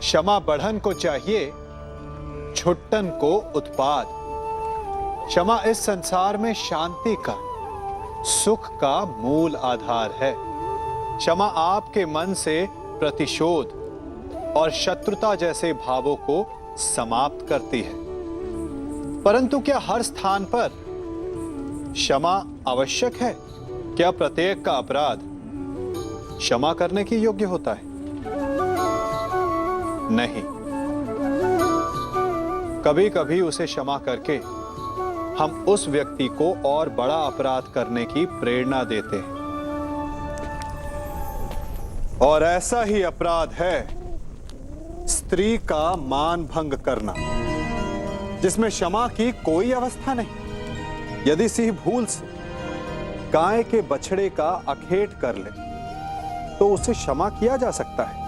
क्षमा बढ़न को चाहिए, छुट्टन को उत्पाद। क्षमा इस संसार में शांति का, सुख का मूल आधार है। क्षमा आपके मन से प्रतिशोध और शत्रुता जैसे भावों को समाप्त करती है। परंतु क्या हर स्थान पर क्षमा आवश्यक है? क्या प्रत्येक का अपराध क्षमा करने की योग्य होता है? नहीं। कभी कभी उसे क्षमा करके हम उस व्यक्ति को और बड़ा अपराध करने की प्रेरणा देते हैं। और ऐसा ही अपराध है स्त्री का मान भंग करना, जिसमें क्षमा की कोई अवस्था नहीं। यदि सिंह भूल से गाय के बछड़े का अखेट कर ले तो उसे क्षमा किया जा सकता है,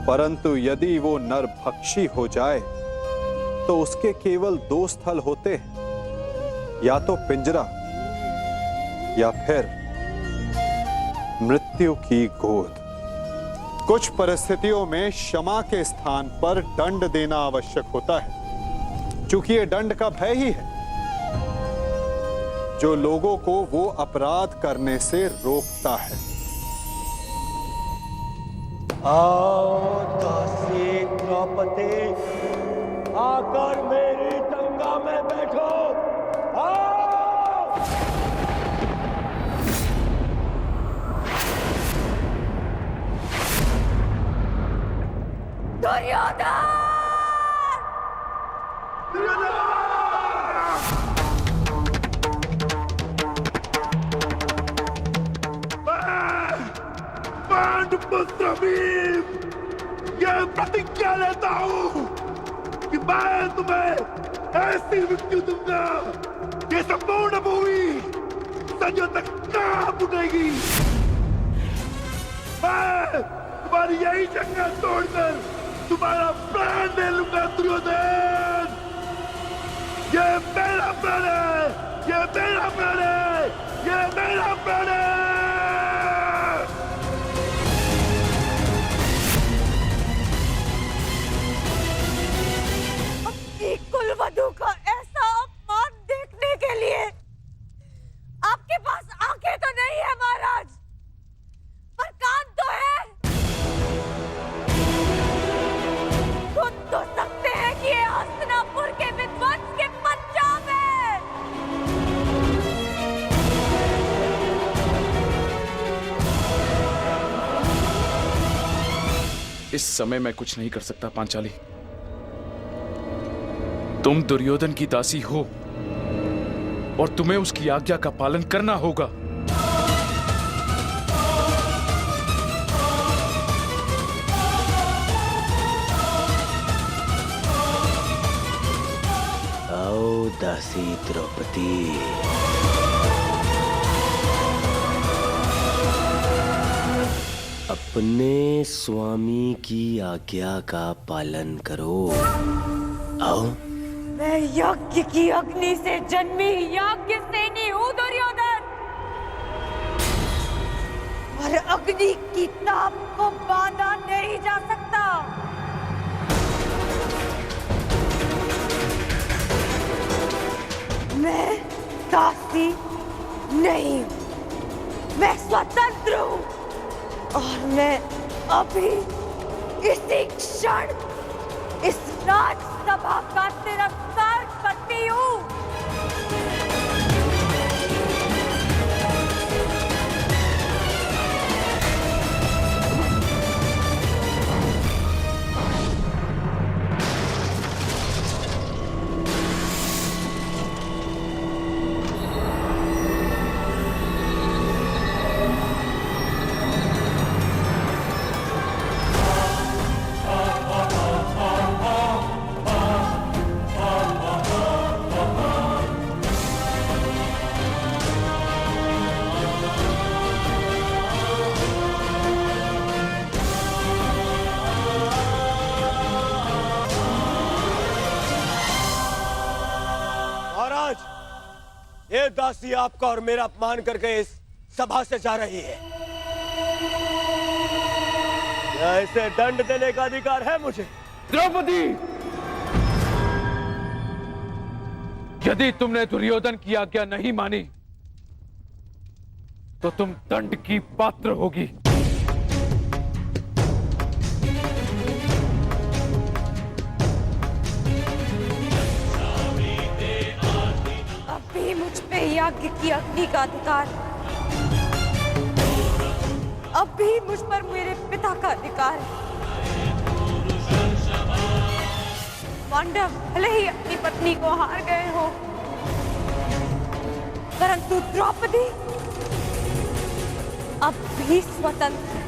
परंतु यदि वो नरभक्षी हो जाए तो उसके केवल दो स्थल होते हैं, या तो पिंजरा या फिर मृत्यु की गोद। कुछ परिस्थितियों में क्षमा के स्थान पर दंड देना आवश्यक होता है, क्योंकि यह दंड का भय ही है जो लोगों को वो अपराध करने से रोकता है। आओ दासी द्रौपदी, आकर मेरी गंगा में बैठो। आओ! दुर्योधन! पांडुपुत्र भीम, यह प्रतिज्ञा लेता हूं कि मैं तुम्हें ऐसी मृत्यु दूंगा कि संपूर्ण भूमि सदियों तक कांप उठेगी। मैं तुम्हारी यही जंगल तोड़कर तुम्हारा प्राण ले लूंगा दुर्योधन। ये मेरा प्राण है, ये मेरा प्राण है, ये मेरा प्राण है। कुलवधू का ऐसा अपमान देखने के लिए आपके पास आंखें तो नहीं है महाराज, पर कान तो है। सुन तो सकते हैं कि ये हस्तिनापुर के विध्वंस के पंजाब है। इस समय मैं कुछ नहीं कर सकता पांचाली। तुम दुर्योधन की दासी हो और तुम्हें उसकी आज्ञा का पालन करना होगा। आओ दासी द्रौपदी, अपने स्वामी की आज्ञा का पालन करो। आओ। मैं यज्ञ की अग्नि से जन्मी यज्ञ सेनी हूँ दुर्योधन, और अग्नि की ताप को बांधा नहीं जा सकता। मैं दासी नहीं हूँ, मैं स्वतंत्र हूँ, और मैं अभी इसी क्षण इस राजसभा का तिरस्कार करती हूँ। ये दासी आपका और मेरा अपमान करके इस सभा से जा रही है। क्या इसे दंड देने का अधिकार है मुझे? द्रौपदी, यदि तुमने दुर्योधन की आज्ञा नहीं मानी तो तुम दंड की पात्र होगी। अब भी मुझ पे यज्ञ की अग्नि का अधिकार, अब भी मुझ पर मेरे पिता का अधिकार है। पांडव भले ही अपनी पत्नी को हार गए हो, परंतु द्रौपदी अब भी स्वतंत्र है।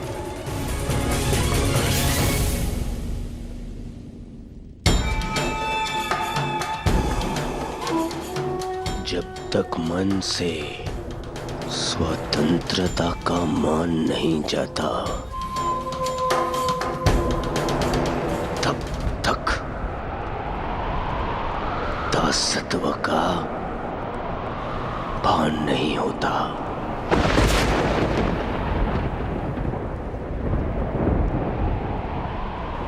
जब तक मन से स्वतंत्रता का मान नहीं जाता, तब तक दासत्व का भान नहीं होता।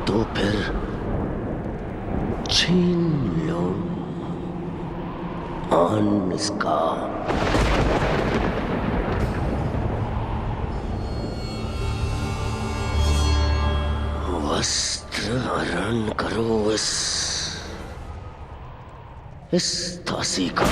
तो फिर छीन लो आन इसका। वस्त्र हरण करो इस दासी का।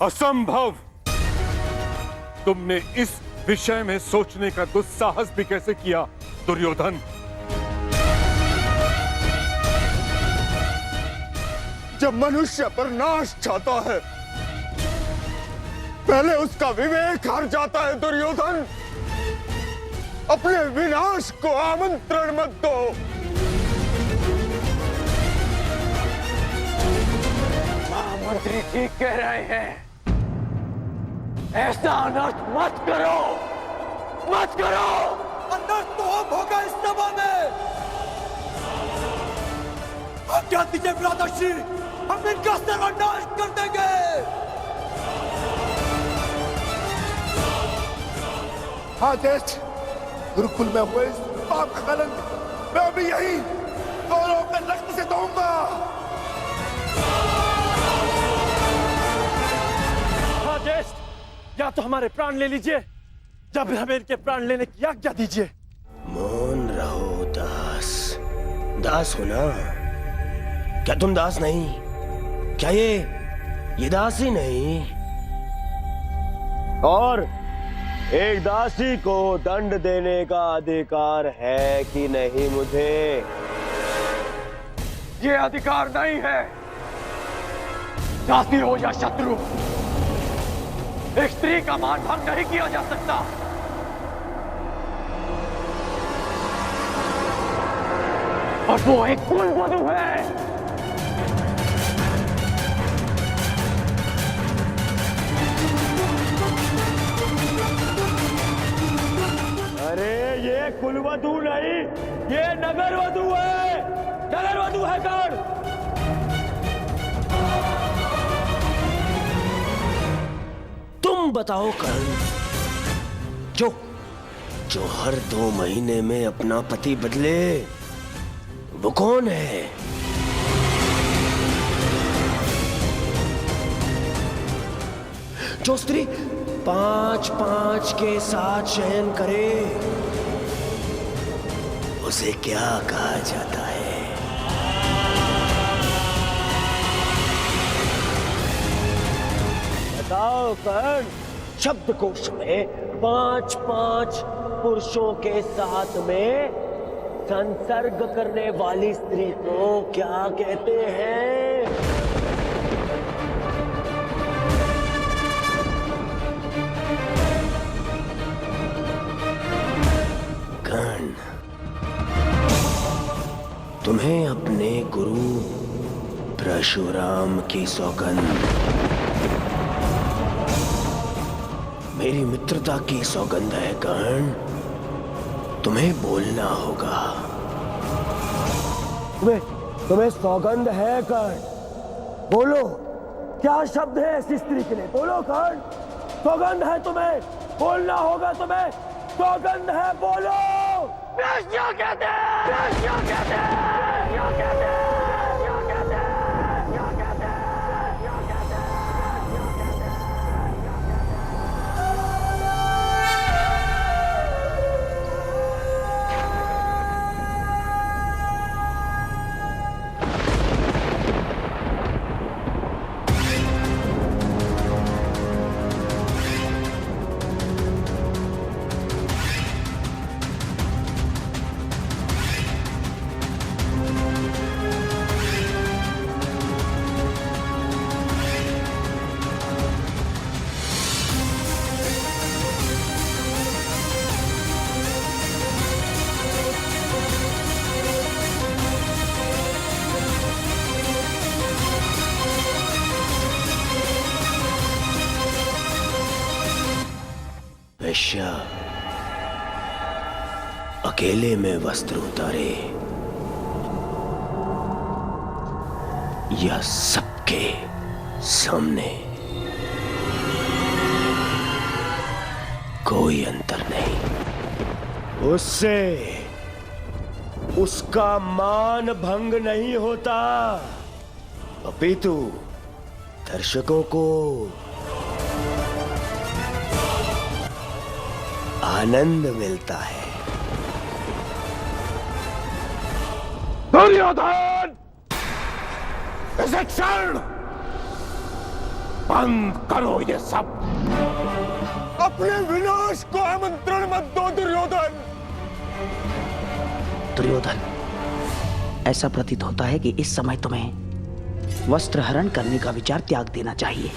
असंभव! तुमने इस विषय में सोचने का दुस्साहस भी कैसे किया दुर्योधन? जब मनुष्य पर नाश चाहता है, पहले उसका विवेक हार जाता है दुर्योधन। अपने विनाश को आमंत्रण मत दो। महामंत्री ठीक कह रहे हैं, ऐसा अनर्थ मत करो, मत करो। अनर्थ तो अब होगा इस सभा में। आज्ञा दीजिए भ्राताश्री, हम इनका सर्वनाश कर देंगे। आदेश गुरुकुल में हुए इस पाप का कलंक मैं अभी यही कौरवों के रक्त से धोऊंगा। आदेश, या तो हमारे प्राण ले लीजिए या फिर हमें इनके प्राण लेने की आज्ञा दीजिए। मौन रहो दास। दास हो ना? क्या तुम दास नहीं? क्या ये दास ही नहीं? और एक दासी को दंड देने का अधिकार है कि नहीं मुझे? ये अधिकार नहीं है। दासी हो या शत्रु, एक स्त्री का मान भंग नहीं किया जा सकता। और वो एक कुलवधू है। अरे ये कुलवधू नहीं, ये नगरवधू है। नगरवधू है कौन? तुम बताओ कर्ण, जो हर 2 महीने में अपना पति बदले, वो कौन है? जो स्त्री 5-5 के साथ शयन करे, उसे क्या कहा जाता है? बताओ कर्ण। शब्दकोश में 5 पुरुषों के साथ में संसर्ग करने वाली स्त्री को क्या कहते हैं? कर्ण, तुम्हें अपने गुरु परशुराम की सौगंध, मेरी मित्रता की सौगंध है कर्ण। तुम्हें बोलना होगा। तुम्हें सौगंध है कर्ण। बोलो, क्या शब्द है ऐसी स्त्री के लिए? बोलो कर्ण, सौगंध है तुम्हें, बोलना होगा तुम्हें। सौगंध है, बोलो। क्या कहते हैं? क्या कहते हैं? क्या कहते हैं? वैश्या, अकेले में वस्त्र उतारे या सबके सामने, कोई अंतर नहीं। उससे उसका मान भंग नहीं होता, अपितु दर्शकों को आनंद मिलता है। दुर्योधन, इसे क्षण बंद करो। ये सब अपने विनाश को आमंत्रण मत दो दुर्योधन। दुर्योधन, ऐसा प्रतीत होता है कि इस समय तुम्हें वस्त्र हरण करने का विचार त्याग देना चाहिए,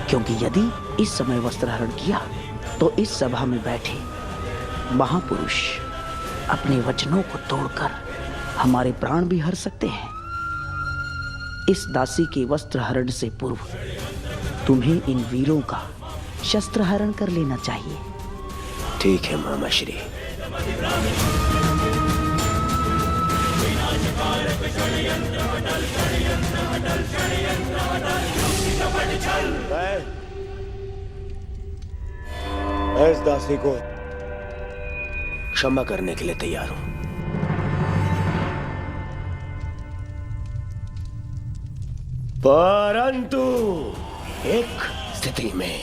क्योंकि यदि इस समय वस्त्र हरण किया तो इस सभा में बैठे महापुरुष अपने वचनों को तोड़कर हमारे प्राण भी हर सकते हैं। इस दासी के वस्त्र हरण से पूर्व तुम्हें इन वीरों का शस्त्र हरण कर लेना चाहिए। ठीक है मामाश्री। मैं इस दासी को क्षमा करने के लिए तैयार हूं, परंतु एक स्थिति में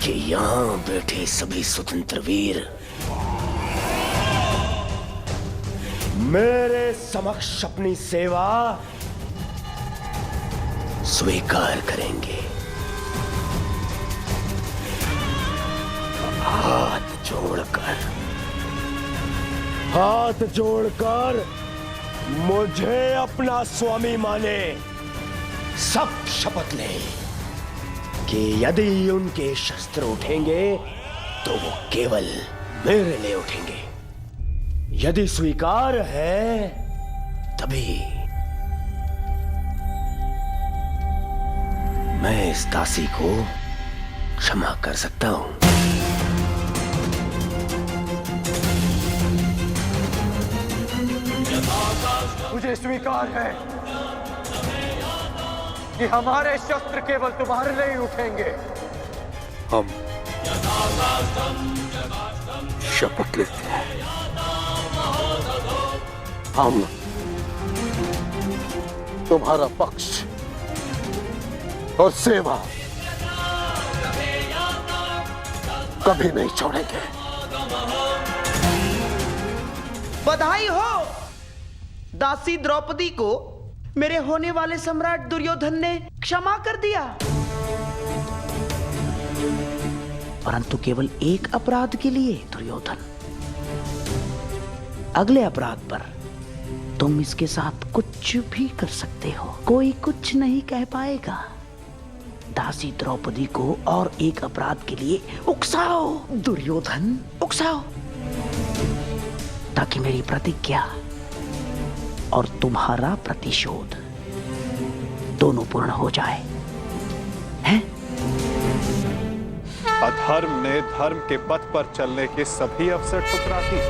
कि यहां बैठे सभी स्वतंत्र वीर मेरे समक्ष अपनी सेवा स्वीकार करेंगे। हाथ जोड़कर मुझे अपना स्वामी माने। सब शपथ लें कि यदि उनके शस्त्र उठेंगे तो वो केवल मेरे लिए उठेंगे। यदि स्वीकार है तभी मैं इस दासी को क्षमा कर सकता हूं। मुझे स्वीकार है कि हमारे शस्त्र केवल तुम्हारे लिए ही उठेंगे। हम शपथ लेते हैं, हम तुम्हारा पक्ष और सेवा कभी नहीं छोड़ेंगे। बधाई हो। दासी द्रौपदी को मेरे होने वाले सम्राट दुर्योधन ने क्षमा कर दिया, परंतु केवल एक अपराध के लिए। दुर्योधन, अगले अपराध पर तुम इसके साथ कुछ भी कर सकते हो, कोई कुछ नहीं कह पाएगा। दासी द्रौपदी को और एक अपराध के लिए उकसाओ दुर्योधन, उकसाओ, ताकि मेरी प्रतिज्ञा और तुम्हारा प्रतिशोध दोनों पूर्ण हो जाए, हैं? अधर्म ने धर्म के पथ पर चलने के सभी अवसर ठुकरा दिए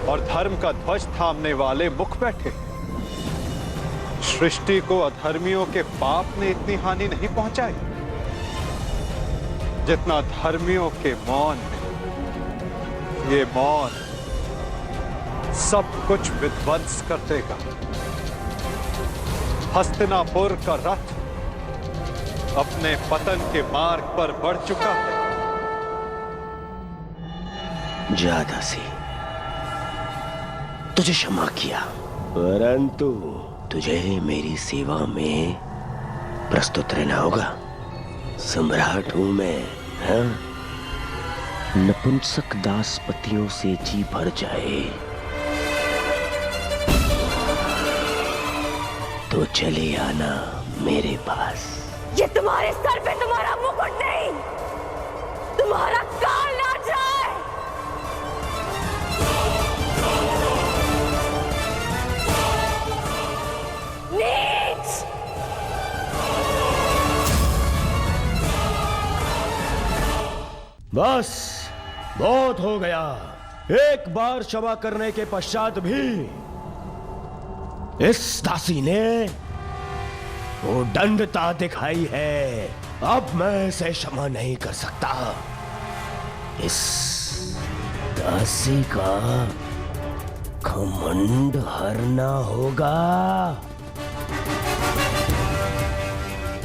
और धर्म का ध्वज थामने वाले मुख बैठे। सृष्टि को अधर्मियों के पाप ने इतनी हानि नहीं पहुंचाई जितना धर्मियों के मौन ने। ये मौन सब कुछ विध्वंस कर देगा। हस्तिनापुर का रथ अपने पतन के मार्ग पर बढ़ चुका है। जा दासी, तुझे क्षमा किया, परंतु तुझे मेरी सेवा में प्रस्तुत रहना होगा। सम्राट हूं मैं, हाँ? नपुंसक दासपतियों से जी भर जाए तो चले आना मेरे पास। ये तुम्हारे सर पे तुम्हारा मुकुट नहीं, तुम्हारा काल नाच रहा है। नीच! बस बहुत हो गया। एक बार क्षमा करने के पश्चात भी इस दासी ने वो दंडता दिखाई है। अब मैं इसे क्षमा नहीं कर सकता। इस दासी का घमंड हरना होगा।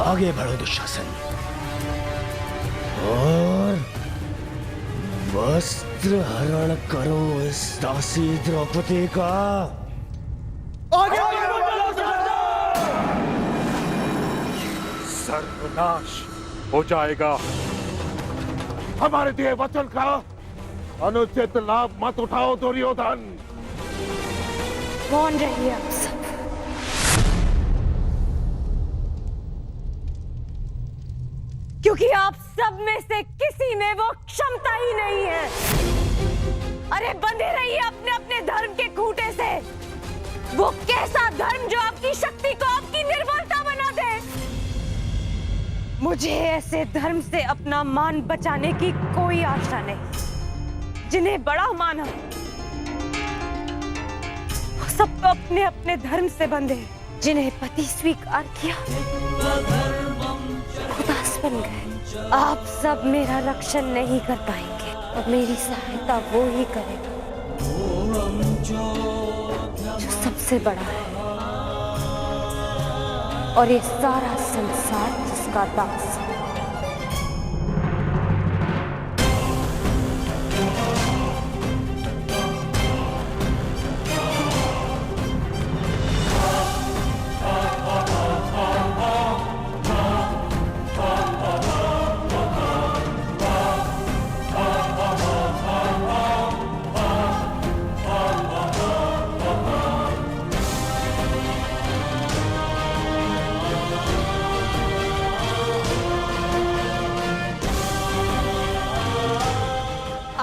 आगे बढ़ो दुशासन और वस्त्र हरण करो इस दासी द्रौपदी का। सर्वनाश हो जाएगा। हमारे दिए वचन का अनुचित लाभ मत उठाओ दुर्योधन। कौन रहिए आप सब? क्योंकि आप सब में से किसी में वो क्षमता ही नहीं है। अरे बंधे रहिए अपने अपने धर्म के खूंटे से। वो कैसा धर्म जो आपकी शक्ति को आपकी निर्बलता बना दे। मुझे ऐसे धर्म से अपना मान बचाने की कोई आशा नहीं। जिन्हें बड़ा माना वो सब तो अपने अपने धर्म से बंधे। जिन्हें पति स्वीकार किया खुदास बन गए। आप सब मेरा रक्षण नहीं कर पाएंगे और मेरी सहायता वो ही करेगा जो सबसे बड़ा है और ये सारा संसार जिसका दास है।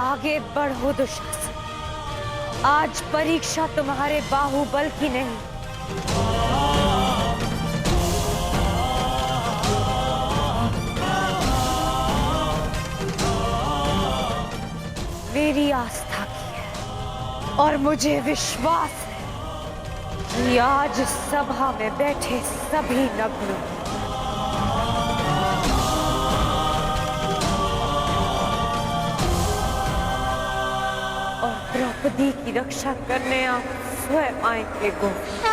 आगे बढ़ो दुशासन। आज परीक्षा तुम्हारे बाहुबल की नहीं, मेरी आस्था की है। और मुझे विश्वास है कि आज सभा में बैठे सभी नग्न द्रौपदी की रक्षा करने आप स्वयं आएंगे Govind.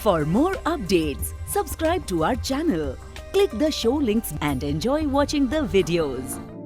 For more updates, subscribe to our channel, click the show links and enjoy watching the videos.